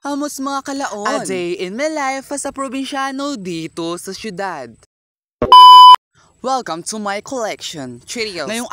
Hamos mga kalaon. A day in my life as a probinsyano dito sa syudad. Welcome to my collection. Cheerios. Ngayong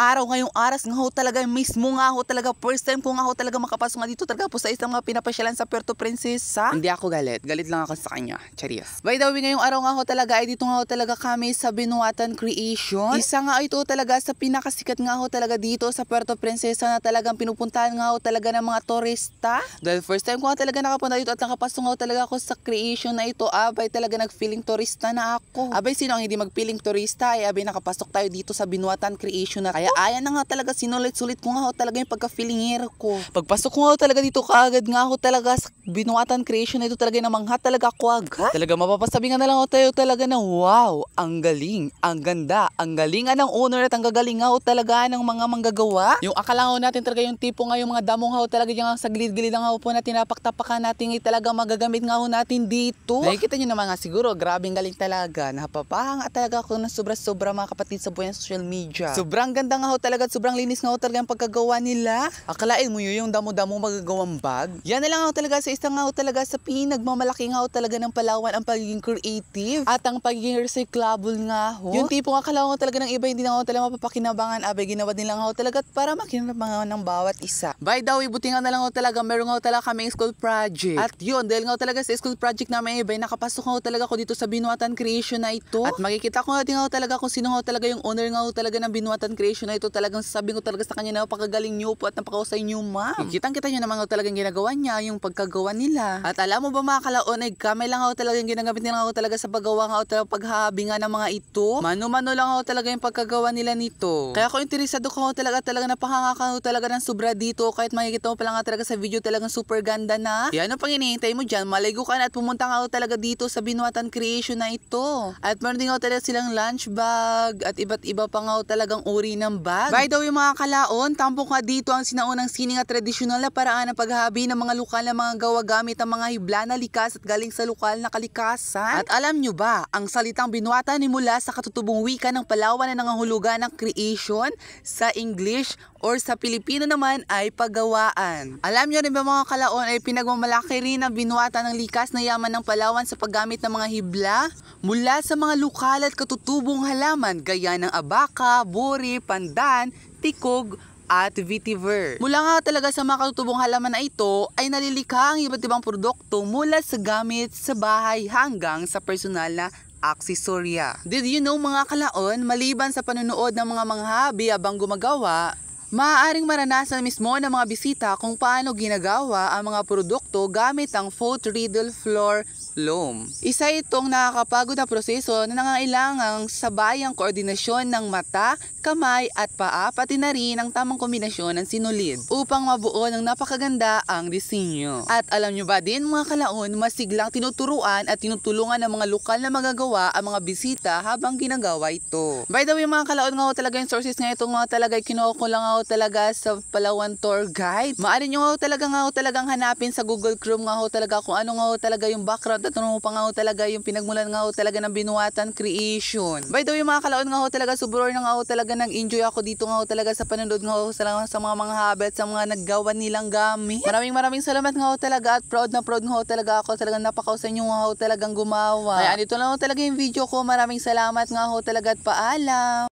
aras nga ho talaga mismo nga ho talaga first time ko nga ho talaga makapasok nga dito talaga po sa isang mga pinapasyalan sa Puerto Princesa. Hindi ako galit lang ako sa kanya. Cheerios. By the way, ngayong araw nga ho talaga ay dito nga ho talaga kami sa Binuatan Creation. Isa nga ito talaga sa pinakasikat nga ho talaga dito sa Puerto Princesa na talagang pinupuntahan nga ho talaga ng mga turista. Dahil first time ko nga talaga nakapunta dito at nakapasok nga ho talaga ako sa creation na ito. Abay talaga nag-feeling turista na ako. Abay sino ang hindi mag-feeling turista ay abay nakapasok tayo dito sa Binuatan Creation na kaya ayan na nga talaga sinulit-sulit ko nga ho talaga yung pagka-feelingero ko. Pagpasok ko nga ho talaga dito kaagad nga ho talaga sa Binuatan Creation na ito talaga namangha talaga ako agad. Talaga mapapasabi nga na lang ho tayo talaga na wow, ang galing, ang ganda, ang galing ng owner at ang gagaling nga ho talaga ng mga manggagawa. Yung akala ho natin talaga yung tipo nga yung mga damong nga ho talaga yung sa gilid-gilid nga ho po na tinapak-tapakan natin ay talaga magagamit nga ho natin dito. Nakikita nyo naman nga siguro, grabing galing talaga. Napapahanga talaga ako ng sobra-sobra mga kapatid sa buhay ng social media. Sobrang ganda nga ho talaga at sobrang linis nga ho talaga ang pagkagawa nila. Akalain mo yun yung damo-damo magagawang bag. Yan na lang ho talaga sa isang nga ho talaga sa pinagmamalaki nga ho talaga ng Palawan ang pagiging creative at ang pagiging recyclable nga ho. Yung tipo nga akala ho talaga ng iba hindi na ho talaga mapapakinabangan. Abay ginawa din lang ho talaga para makinabangan ng bawat isa. By the way, buti nga na lang ho talaga meron nga ho talaga kaming school project. At yun, dahil nga ho talaga sa school project namin iba, nakapasok nga ho talaga ako dito sa Binuatan Creation na ito. At makikita ko nga din nga ho talaga kung sino nga talaga yung owner nga ho talaga ng Binuatan Creation na ito. Talagang sasabihin ko talaga sa kanya na napakagaling nyo po at napakahusay nyo, ma'am. Kitang-kita nyo naman ho talagang ginagawa niya, yung pagkagawa nila. At alam mo ba mga kalaon, ay kamay lang ho talagang ginagamit nila ho talaga sa paggawa nga ho talaga paghahabi nga ng mga ito. Mano-mano lang ho talaga yung pagkagawa nila nito. Kaya kung interesado ko ho talaga napahanga ka ho talaga ng sobra dito. Kahit makikita mo pa lang nga talaga sa video talagang super ganda na. Yan ang pang hinihintay mo dyan. Maligo ka na at pumunta nga ho talaga dito sa Binuatan Creation na ito. At meron din ho talaga silang lunch bag at iba't iba pa nga talagang uri ng bag. By the way mga kalaon, tampok nga dito ang sinaunang sining at tradisyonal na paraan ng paghahabi ng mga lokal na mga gawa gamit ang mga hibla na likas at galing sa lokal na kalikasan. At alam nyo ba, ang salitang Binuatan ni mula sa katutubong wika ng Palawan na nangangahulugan ng creation sa English or sa Pilipino naman ay paggawaan. Alam nyo rin ba mga kalaon ay pinagmamalaki rin ang Binuatan ng likas na yaman ng Palawan sa paggamit ng mga hibla mula sa mga lokal at katutubong halaman gaya ng abaka, buri, pandan, tikog, at vetiver. Mula nga talaga sa mga katutubong halaman na ito ay nalilikha ang iba't ibang produkto mula sa gamit sa bahay hanggang sa personal na aksesorya. Did you know mga kalaon, maliban sa panonood ng mga manghabi habang gumagawa, maaaring maranasan mismo ng mga bisita kung paano ginagawa ang mga produkto gamit ang faux riddle floor loam. Isa itong nakakapagod na proseso na nangangailangang sabayang koordinasyon ng mata, kamay at paa pati na rin ang tamang kombinasyon ng sinulid upang mabuo ng napakaganda ang disenyo. At alam nyo ba din mga kalaon, masiglang tinuturuan at tinutulungan ng mga lokal na magagawa ang mga bisita habang ginagawa ito. By the way mga kalaon nga ho talaga yung sources nga itong mga talaga kinuha ko lang ho talaga sa Palawan Tour Guide. Maaari nyo nga ho talagang hanapin sa Google Chrome nga ho talaga kung ano nga ho talaga yung background at ano pa nga ho talaga yung pinagmulan nga ho talaga ng Binuatan Creation. By the way mga kalaon nga ho talaga subur na nga ho talaga nag-enjoy ako dito nga ho talaga sa panonood nga ho sa mga habit sa mga naggawa nilang gamit. Maraming salamat nga ho talaga at proud nga ho talaga ako talagang napakahusay nyo nga ho talagang gumawa. Kaya andito lang ho talaga yung video ko. Maraming salamat nga ho talaga at paalam.